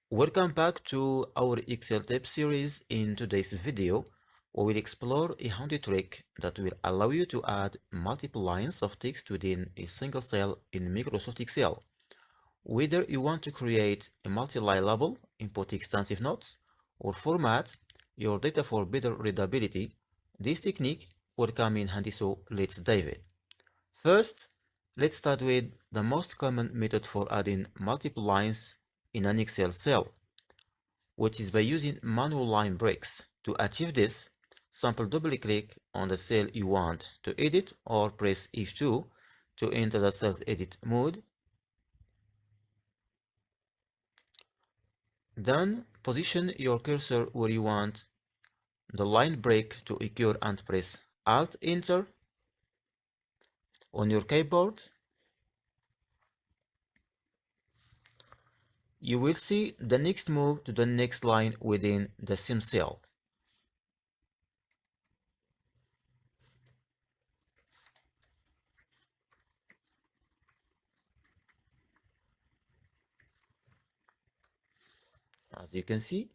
Welcome back to our Excel tip series. In today's video, we will explore a handy trick that will allow you to add multiple lines of text within a single cell in Microsoft Excel. Whether you want to create a multi-line label, input extensive notes, or format your data for better readability, this technique will come in handy, so let's dive in. First, let's start with the most common method for adding multiple lines in an Excel cell, which is by using manual line breaks. To achieve this, simply double-click on the cell you want to edit or press F2 to enter the cell's edit mode. Then position your cursor where you want the line break to occur and press Alt-Enter on your keyboard. You will see the next move to the next line within the same cell. As you can see,